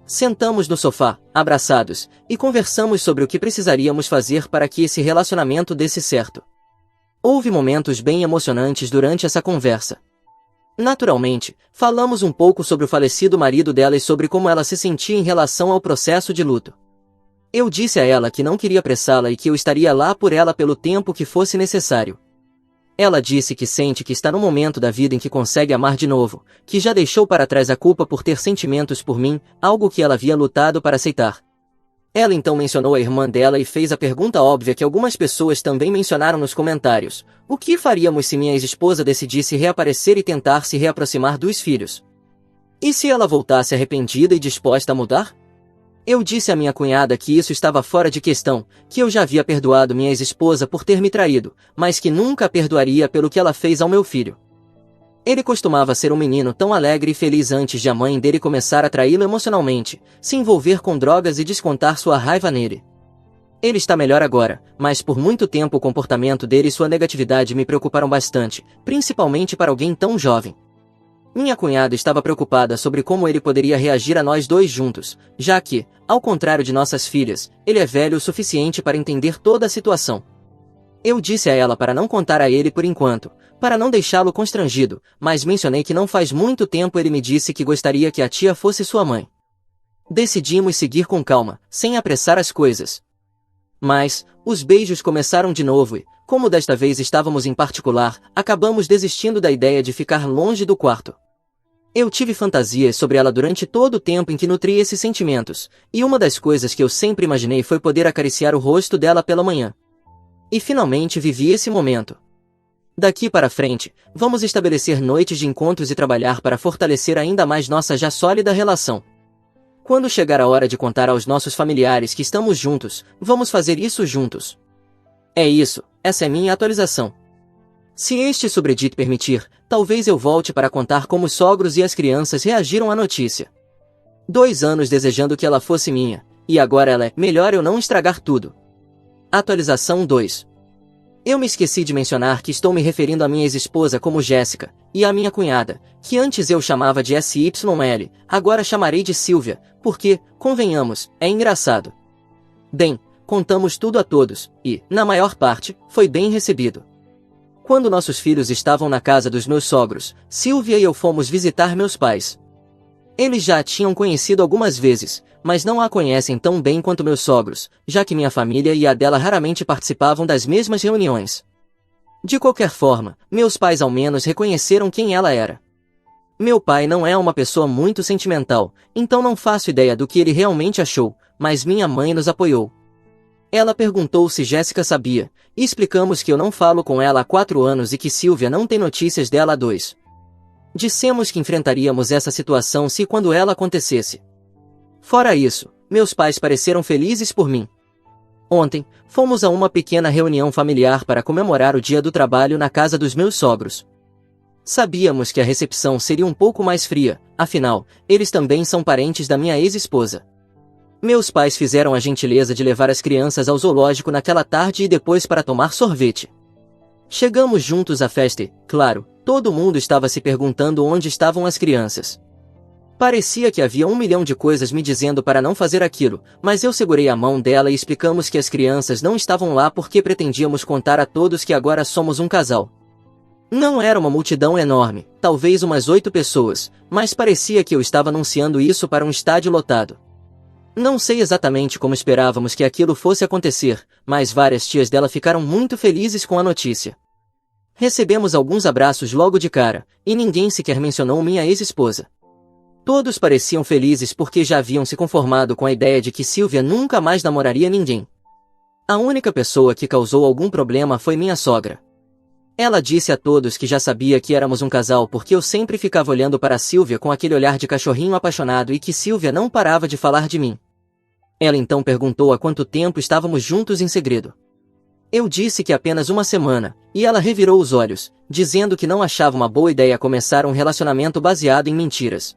Sentamos no sofá, abraçados, e conversamos sobre o que precisaríamos fazer para que esse relacionamento desse certo. Houve momentos bem emocionantes durante essa conversa. Naturalmente, falamos um pouco sobre o falecido marido dela e sobre como ela se sentia em relação ao processo de luto. Eu disse a ela que não queria apressá-la e que eu estaria lá por ela pelo tempo que fosse necessário. Ela disse que sente que está no momento da vida em que consegue amar de novo, que já deixou para trás a culpa por ter sentimentos por mim, algo que ela havia lutado para aceitar. Ela então mencionou a irmã dela e fez a pergunta óbvia que algumas pessoas também mencionaram nos comentários: o que faríamos se minha ex-esposa decidisse reaparecer e tentar se reaproximar dos filhos? E se ela voltasse arrependida e disposta a mudar? Eu disse à minha cunhada que isso estava fora de questão, que eu já havia perdoado minha ex-esposa por ter me traído, mas que nunca a perdoaria pelo que ela fez ao meu filho. Ele costumava ser um menino tão alegre e feliz antes de a mãe dele começar a traí-lo emocionalmente, se envolver com drogas e descontar sua raiva nele. Ele está melhor agora, mas por muito tempo o comportamento dele e sua negatividade me preocuparam bastante, principalmente para alguém tão jovem. Minha cunhada estava preocupada sobre como ele poderia reagir a nós dois juntos, já que, ao contrário de nossas filhas, ele é velho o suficiente para entender toda a situação. Eu disse a ela para não contar a ele por enquanto, para não deixá-lo constrangido, mas mencionei que não faz muito tempo ele me disse que gostaria que a tia fosse sua mãe. Decidimos seguir com calma, sem apressar as coisas. Mas, os beijos começaram de novo e, como desta vez estávamos em particular, acabamos desistindo da ideia de ficar longe do quarto. Eu tive fantasias sobre ela durante todo o tempo em que nutri esses sentimentos, e uma das coisas que eu sempre imaginei foi poder acariciar o rosto dela pela manhã. E finalmente vivi esse momento. Daqui para frente, vamos estabelecer noites de encontros e trabalhar para fortalecer ainda mais nossa já sólida relação. Quando chegar a hora de contar aos nossos familiares que estamos juntos, vamos fazer isso juntos. É isso, essa é minha atualização. Se este subreddit permitir, talvez eu volte para contar como os sogros e as crianças reagiram à notícia. 2 anos desejando que ela fosse minha, e agora ela é, melhor eu não estragar tudo. Atualização 2. Eu me esqueci de mencionar que estou me referindo à minha ex-esposa como Jéssica, e à minha cunhada, que antes eu chamava de SYL, agora chamarei de Silvia, porque, convenhamos, é engraçado. Bem, contamos tudo a todos, e, na maior parte, foi bem recebido. Quando nossos filhos estavam na casa dos meus sogros, Silvia e eu fomos visitar meus pais. Eles já a tinham conhecido algumas vezes, mas não a conhecem tão bem quanto meus sogros, já que minha família e a dela raramente participavam das mesmas reuniões. De qualquer forma, meus pais ao menos reconheceram quem ela era. Meu pai não é uma pessoa muito sentimental, então não faço ideia do que ele realmente achou, mas minha mãe nos apoiou. Ela perguntou se Jéssica sabia, e explicamos que eu não falo com ela há 4 anos e que Silvia não tem notícias dela há 2. Dissemos que enfrentaríamos essa situação se e quando ela acontecesse. Fora isso, meus pais pareceram felizes por mim. Ontem, fomos a uma pequena reunião familiar para comemorar o Dia do Trabalho na casa dos meus sogros. Sabíamos que a recepção seria um pouco mais fria, afinal, eles também são parentes da minha ex-esposa. Meus pais fizeram a gentileza de levar as crianças ao zoológico naquela tarde e depois para tomar sorvete. Chegamos juntos à festa e, claro, todo mundo estava se perguntando onde estavam as crianças. Parecia que havia 1 milhão de coisas me dizendo para não fazer aquilo, mas eu segurei a mão dela e explicamos que as crianças não estavam lá porque pretendíamos contar a todos que agora somos um casal. Não era uma multidão enorme, talvez umas 8 pessoas, mas parecia que eu estava anunciando isso para um estádio lotado. Não sei exatamente como esperávamos que aquilo fosse acontecer, mas várias tias dela ficaram muito felizes com a notícia. Recebemos alguns abraços logo de cara, e ninguém sequer mencionou minha ex-esposa. Todos pareciam felizes porque já haviam se conformado com a ideia de que Silvia nunca mais namoraria ninguém. A única pessoa que causou algum problema foi minha sogra. Ela disse a todos que já sabia que éramos um casal porque eu sempre ficava olhando para Silvia com aquele olhar de cachorrinho apaixonado e que Silvia não parava de falar de mim. Ela então perguntou há quanto tempo estávamos juntos em segredo. Eu disse que apenas 1 semana, e ela revirou os olhos, dizendo que não achava uma boa ideia começar um relacionamento baseado em mentiras.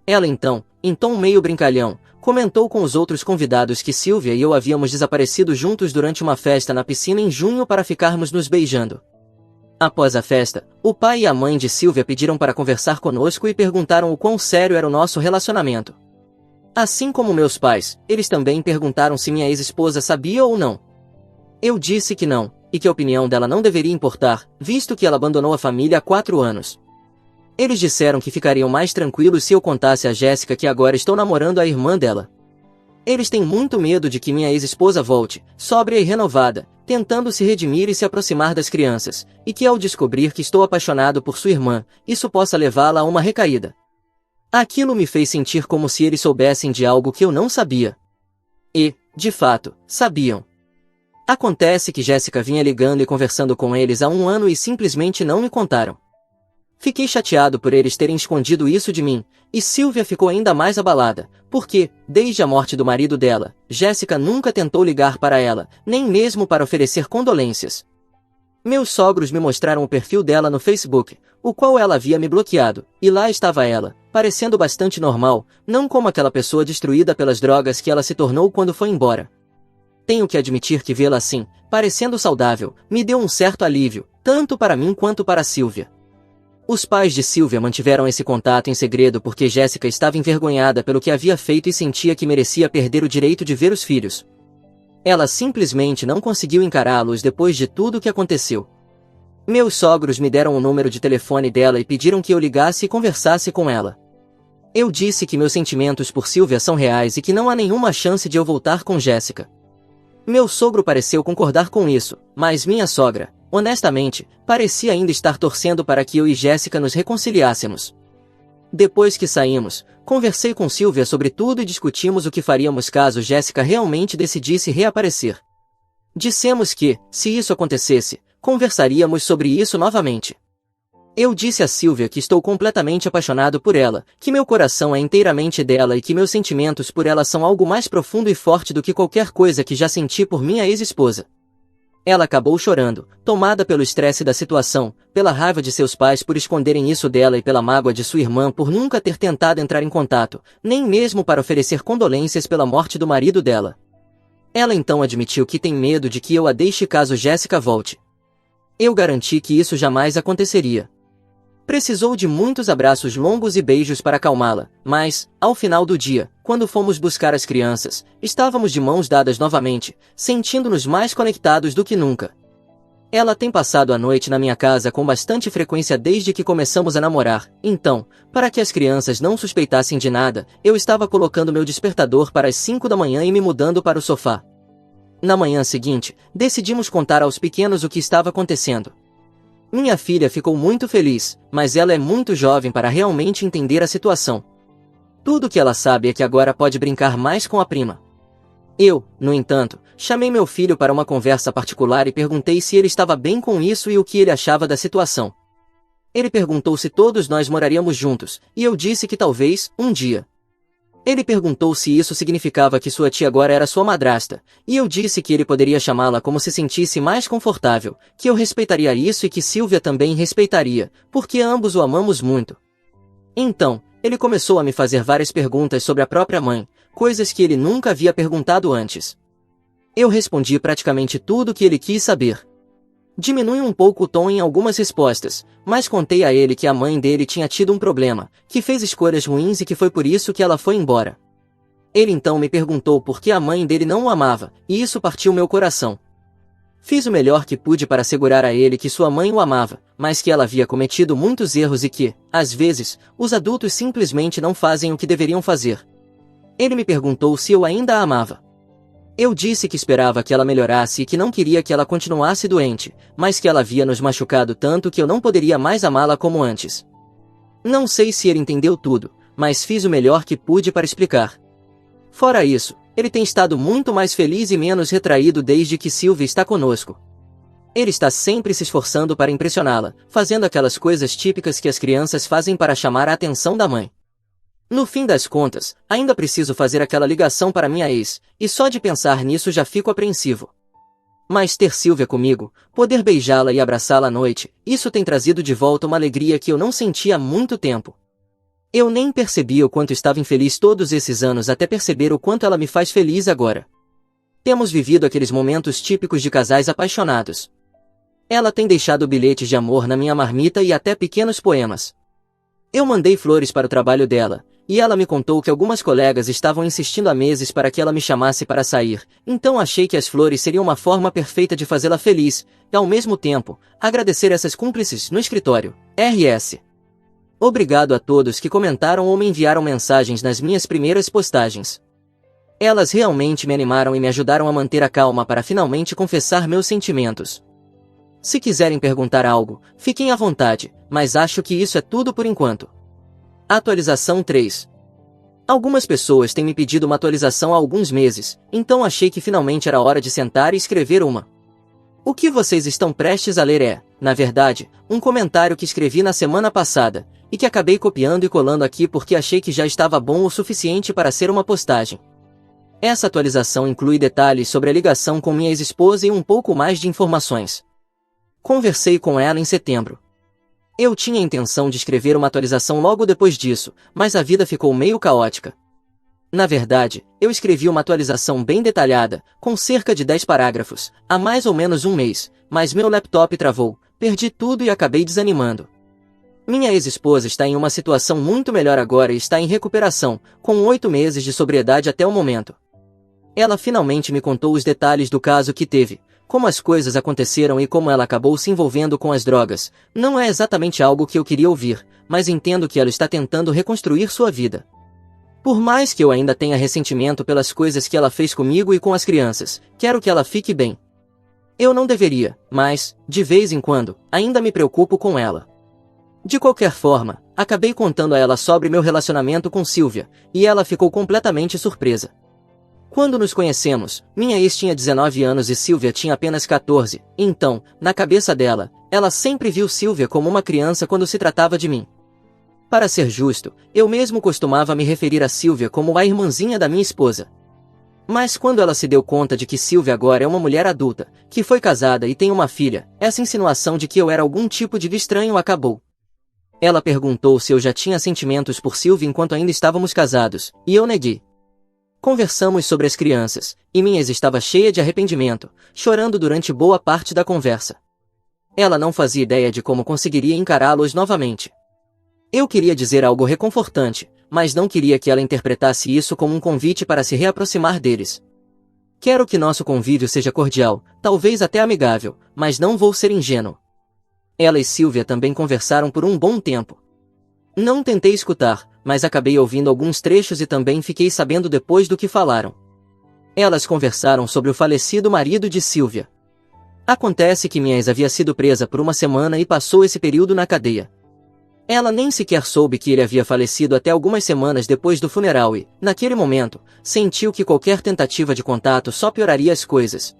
Ela então, em tom meio brincalhão, comentou com os outros convidados que Silvia e eu havíamos desaparecido juntos durante uma festa na piscina em junho para ficarmos nos beijando. Após a festa, o pai e a mãe de Silvia pediram para conversar conosco e perguntaram o quão sério era o nosso relacionamento. Assim como meus pais, eles também perguntaram se minha ex-esposa sabia ou não. Eu disse que não, e que a opinião dela não deveria importar, visto que ela abandonou a família há 4 anos. Eles disseram que ficariam mais tranquilos se eu contasse a Jéssica que agora estou namorando a irmã dela. Eles têm muito medo de que minha ex-esposa volte, sóbria e renovada, tentando se redimir e se aproximar das crianças, e que ao descobrir que estou apaixonado por sua irmã, isso possa levá-la a uma recaída. Aquilo me fez sentir como se eles soubessem de algo que eu não sabia. E, de fato, sabiam. Acontece que Jéssica vinha ligando e conversando com eles há 1 ano e simplesmente não me contaram. Fiquei chateado por eles terem escondido isso de mim, e Silvia ficou ainda mais abalada, porque, desde a morte do marido dela, Jéssica nunca tentou ligar para ela, nem mesmo para oferecer condolências. Meus sogros me mostraram o perfil dela no Facebook, o qual ela havia me bloqueado, e lá estava ela, parecendo bastante normal, não como aquela pessoa destruída pelas drogas que ela se tornou quando foi embora. Tenho que admitir que vê-la assim, parecendo saudável, me deu um certo alívio, tanto para mim quanto para Silvia. Os pais de Sylvia mantiveram esse contato em segredo porque Jéssica estava envergonhada pelo que havia feito e sentia que merecia perder o direito de ver os filhos. Ela simplesmente não conseguiu encará-los depois de tudo o que aconteceu. Meus sogros me deram o número de telefone dela e pediram que eu ligasse e conversasse com ela. Eu disse que meus sentimentos por Sylvia são reais e que não há nenhuma chance de eu voltar com Jéssica. Meu sogro pareceu concordar com isso, mas minha sogra, honestamente, parecia ainda estar torcendo para que eu e Jéssica nos reconciliássemos. Depois que saímos, conversei com Sylvia sobre tudo e discutimos o que faríamos caso Jéssica realmente decidisse reaparecer. Dissemos que, se isso acontecesse, conversaríamos sobre isso novamente. Eu disse a Sylvia que estou completamente apaixonado por ela, que meu coração é inteiramente dela e que meus sentimentos por ela são algo mais profundo e forte do que qualquer coisa que já senti por minha ex-esposa. Ela acabou chorando, tomada pelo estresse da situação, pela raiva de seus pais por esconderem isso dela e pela mágoa de sua irmã por nunca ter tentado entrar em contato, nem mesmo para oferecer condolências pela morte do marido dela. Ela então admitiu que tem medo de que eu a deixe caso Jéssica volte. Eu garanti que isso jamais aconteceria. Precisou de muitos abraços longos e beijos para acalmá-la, mas, ao final do dia, quando fomos buscar as crianças, estávamos de mãos dadas novamente, sentindo-nos mais conectados do que nunca. Ela tem passado a noite na minha casa com bastante frequência desde que começamos a namorar, então, para que as crianças não suspeitassem de nada, eu estava colocando meu despertador para as 5 da manhã e me mudando para o sofá. Na manhã seguinte, decidimos contar aos pequenos o que estava acontecendo. Minha filha ficou muito feliz, mas ela é muito jovem para realmente entender a situação. Tudo que ela sabe é que agora pode brincar mais com a prima. Eu, no entanto, chamei meu filho para uma conversa particular e perguntei se ele estava bem com isso e o que ele achava da situação. Ele perguntou se todos nós moraríamos juntos, e eu disse que talvez, um dia. Ele perguntou se isso significava que sua tia agora era sua madrasta, e eu disse que ele poderia chamá-la como se sentisse mais confortável, que eu respeitaria isso e que Sylvia também respeitaria, porque ambos o amamos muito. Então, ele começou a me fazer várias perguntas sobre a própria mãe, coisas que ele nunca havia perguntado antes. Eu respondi praticamente tudo o que ele quis saber. Diminui um pouco o tom em algumas respostas, mas contei a ele que a mãe dele tinha tido um problema, que fez escolhas ruins e que foi por isso que ela foi embora. Ele então me perguntou por que a mãe dele não o amava, e isso partiu meu coração. Fiz o melhor que pude para assegurar a ele que sua mãe o amava, mas que ela havia cometido muitos erros e que, às vezes, os adultos simplesmente não fazem o que deveriam fazer. Ele me perguntou se eu ainda a amava. Eu disse que esperava que ela melhorasse e que não queria que ela continuasse doente, mas que ela havia nos machucado tanto que eu não poderia mais amá-la como antes. Não sei se ele entendeu tudo, mas fiz o melhor que pude para explicar. Fora isso, ele tem estado muito mais feliz e menos retraído desde que Sylvia está conosco. Ele está sempre se esforçando para impressioná-la, fazendo aquelas coisas típicas que as crianças fazem para chamar a atenção da mãe. No fim das contas, ainda preciso fazer aquela ligação para minha ex, e só de pensar nisso já fico apreensivo. Mas ter Sylvia comigo, poder beijá-la e abraçá-la à noite, isso tem trazido de volta uma alegria que eu não sentia há muito tempo. Eu nem percebi o quanto estava infeliz todos esses anos até perceber o quanto ela me faz feliz agora. Temos vivido aqueles momentos típicos de casais apaixonados. Ela tem deixado bilhetes de amor na minha marmita e até pequenos poemas. Eu mandei flores para o trabalho dela, e ela me contou que algumas colegas estavam insistindo há meses para que ela me chamasse para sair, então achei que as flores seriam uma forma perfeita de fazê-la feliz, e ao mesmo tempo, agradecer essas cúmplices no escritório. RS. Obrigado a todos que comentaram ou me enviaram mensagens nas minhas primeiras postagens. Elas realmente me animaram e me ajudaram a manter a calma para finalmente confessar meus sentimentos. Se quiserem perguntar algo, fiquem à vontade, mas acho que isso é tudo por enquanto. Atualização 3. Algumas pessoas têm me pedido uma atualização há alguns meses, então achei que finalmente era hora de sentar e escrever uma. O que vocês estão prestes a ler é, na verdade, um comentário que escrevi na semana passada, e que acabei copiando e colando aqui porque achei que já estava bom o suficiente para ser uma postagem. Essa atualização inclui detalhes sobre a ligação com minha ex-esposa e um pouco mais de informações. Conversei com ela em setembro. Eu tinha a intenção de escrever uma atualização logo depois disso, mas a vida ficou meio caótica. Na verdade, eu escrevi uma atualização bem detalhada, com cerca de 10 parágrafos, há mais ou menos um mês, mas meu laptop travou, perdi tudo e acabei desanimando. Minha ex-esposa está em uma situação muito melhor agora e está em recuperação, com 8 meses de sobriedade até o momento. Ela finalmente me contou os detalhes do caso que teve, como as coisas aconteceram e como ela acabou se envolvendo com as drogas. Não é exatamente algo que eu queria ouvir, mas entendo que ela está tentando reconstruir sua vida. Por mais que eu ainda tenha ressentimento pelas coisas que ela fez comigo e com as crianças, quero que ela fique bem. Eu não deveria, mas, de vez em quando, ainda me preocupo com ela. De qualquer forma, acabei contando a ela sobre meu relacionamento com Sylvia, e ela ficou completamente surpresa. Quando nos conhecemos, minha ex tinha 19 anos e Sylvia tinha apenas 14, então, na cabeça dela, ela sempre viu Sylvia como uma criança quando se tratava de mim. Para ser justo, eu mesmo costumava me referir a Sylvia como a irmãzinha da minha esposa. Mas quando ela se deu conta de que Sylvia agora é uma mulher adulta, que foi casada e tem uma filha, essa insinuação de que eu era algum tipo de estranho acabou. Ela perguntou se eu já tinha sentimentos por Sylvia enquanto ainda estávamos casados, e eu neguei. Conversamos sobre as crianças, e minha ex estava cheia de arrependimento, chorando durante boa parte da conversa. Ela não fazia ideia de como conseguiria encará-los novamente. Eu queria dizer algo reconfortante, mas não queria que ela interpretasse isso como um convite para se reaproximar deles. Quero que nosso convívio seja cordial, talvez até amigável, mas não vou ser ingênuo. Ela e Sylvia também conversaram por um bom tempo. Não tentei escutar, mas acabei ouvindo alguns trechos e também fiquei sabendo depois do que falaram. Elas conversaram sobre o falecido marido de Sylvia. Acontece que minha ex havia sido presa por uma semana e passou esse período na cadeia. Ela nem sequer soube que ele havia falecido até algumas semanas depois do funeral e, naquele momento, sentiu que qualquer tentativa de contato só pioraria as coisas.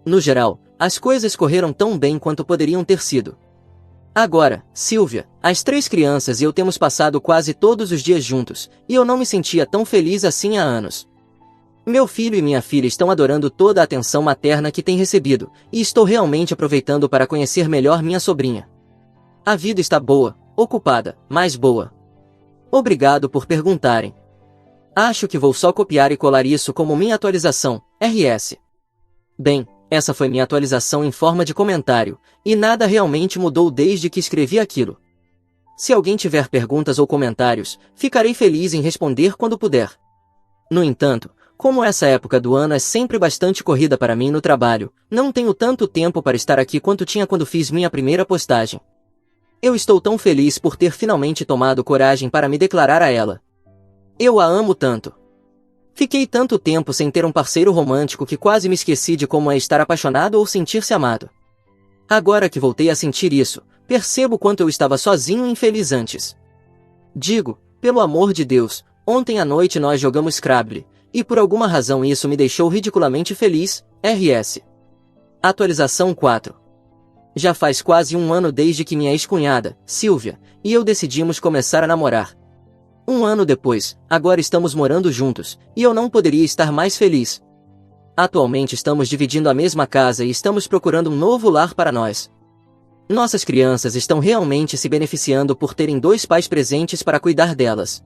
No geral, as coisas correram tão bem quanto poderiam ter sido. Agora, Sylvia, as 3 crianças e eu temos passado quase todos os dias juntos, e eu não me sentia tão feliz assim há anos. Meu filho e minha filha estão adorando toda a atenção materna que têm recebido, e estou realmente aproveitando para conhecer melhor minha sobrinha. A vida está boa, ocupada, mas boa. Obrigado por perguntarem. Acho que vou só copiar e colar isso como minha atualização, RS. Bem, essa foi minha atualização em forma de comentário, e nada realmente mudou desde que escrevi aquilo. Se alguém tiver perguntas ou comentários, ficarei feliz em responder quando puder. No entanto, como essa época do ano é sempre bastante corrida para mim no trabalho, não tenho tanto tempo para estar aqui quanto tinha quando fiz minha primeira postagem. Eu estou tão feliz por ter finalmente tomado coragem para me declarar a ela. Eu a amo tanto. Fiquei tanto tempo sem ter um parceiro romântico que quase me esqueci de como é estar apaixonado ou sentir-se amado. Agora que voltei a sentir isso, percebo quanto eu estava sozinho e infeliz antes. Digo, pelo amor de Deus, ontem à noite nós jogamos Scrabble, e por alguma razão isso me deixou ridiculamente feliz, RS. Atualização 4. Já faz quase um ano desde que minha ex-cunhada, Sylvia, e eu decidimos começar a namorar. Um ano depois, agora estamos morando juntos, e eu não poderia estar mais feliz. Atualmente estamos dividindo a mesma casa e estamos procurando um novo lar para nós. Nossas crianças estão realmente se beneficiando por terem 2 pais presentes para cuidar delas.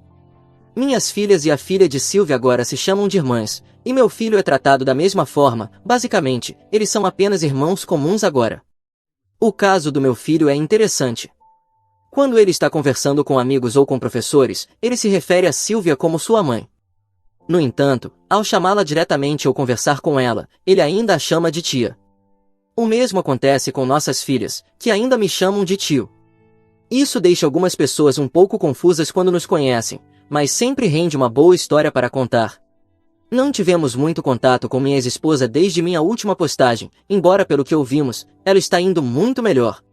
Minhas filhas e a filha de Sylvia agora se chamam de irmãs, e meu filho é tratado da mesma forma, basicamente, eles são apenas irmãos comuns agora. O caso do meu filho é interessante. Quando ele está conversando com amigos ou com professores, ele se refere a Sylvia como sua mãe. No entanto, ao chamá-la diretamente ou conversar com ela, ele ainda a chama de tia. O mesmo acontece com nossas filhas, que ainda me chamam de tio. Isso deixa algumas pessoas um pouco confusas quando nos conhecem, mas sempre rende uma boa história para contar. Não tivemos muito contato com minha ex-esposa desde minha última postagem, embora pelo que ouvimos, ela está indo muito melhor.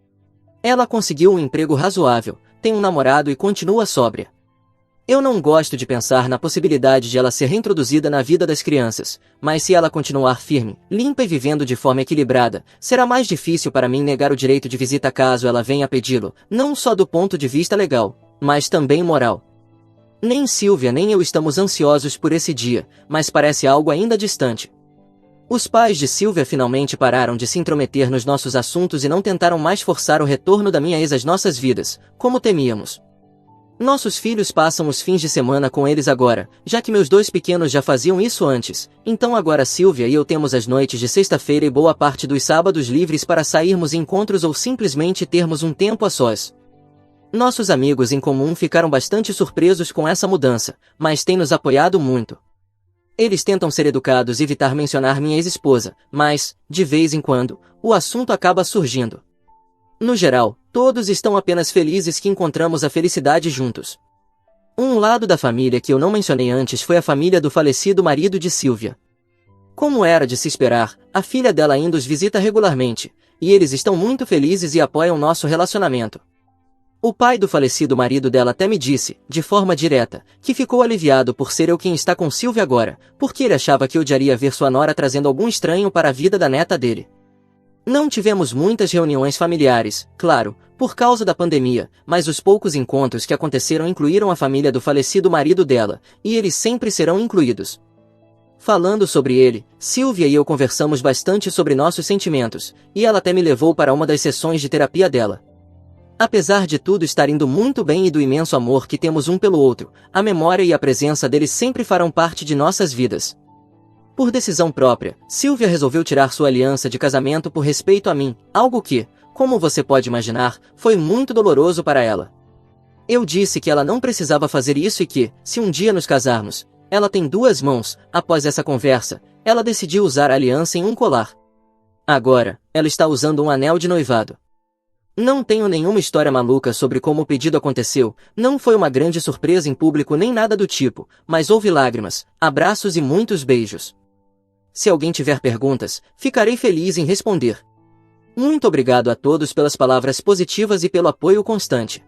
Ela conseguiu um emprego razoável, tem um namorado e continua sóbria. Eu não gosto de pensar na possibilidade de ela ser reintroduzida na vida das crianças, mas se ela continuar firme, limpa e vivendo de forma equilibrada, será mais difícil para mim negar o direito de visita caso ela venha pedi-lo, não só do ponto de vista legal, mas também moral. Nem Sylvia nem eu estamos ansiosos por esse dia, mas parece algo ainda distante. Os pais de Sylvia finalmente pararam de se intrometer nos nossos assuntos e não tentaram mais forçar o retorno da minha ex às nossas vidas, como temíamos. Nossos filhos passam os fins de semana com eles agora, já que meus 2 pequenos já faziam isso antes, então agora Sylvia e eu temos as noites de sexta-feira e boa parte dos sábados livres para sairmos em encontros ou simplesmente termos um tempo a sós. Nossos amigos em comum ficaram bastante surpresos com essa mudança, mas têm nos apoiado muito. Eles tentam ser educados e evitar mencionar minha ex-esposa, mas, de vez em quando, o assunto acaba surgindo. No geral, todos estão apenas felizes que encontramos a felicidade juntos. Um lado da família que eu não mencionei antes foi a família do falecido marido de Sylvia. Como era de se esperar, a filha dela ainda os visita regularmente, e eles estão muito felizes e apoiam nosso relacionamento. O pai do falecido marido dela até me disse, de forma direta, que ficou aliviado por ser eu quem está com Sylvia agora, porque ele achava que odiaria ver sua nora trazendo algum estranho para a vida da neta dele. Não tivemos muitas reuniões familiares, claro, por causa da pandemia, mas os poucos encontros que aconteceram incluíram a família do falecido marido dela, e eles sempre serão incluídos. Falando sobre ele, Sylvia e eu conversamos bastante sobre nossos sentimentos, e ela até me levou para uma das sessões de terapia dela. Apesar de tudo estar indo muito bem e do imenso amor que temos um pelo outro, a memória e a presença dele sempre farão parte de nossas vidas. Por decisão própria, Sylvia resolveu tirar sua aliança de casamento por respeito a mim, algo que, como você pode imaginar, foi muito doloroso para ela. Eu disse que ela não precisava fazer isso e que, se um dia nos casarmos, ela tem duas mãos. Após essa conversa, ela decidiu usar a aliança em um colar. Agora, ela está usando um anel de noivado. Não tenho nenhuma história maluca sobre como o pedido aconteceu, não foi uma grande surpresa em público nem nada do tipo, mas houve lágrimas, abraços e muitos beijos. Se alguém tiver perguntas, ficarei feliz em responder. Muito obrigado a todos pelas palavras positivas e pelo apoio constante.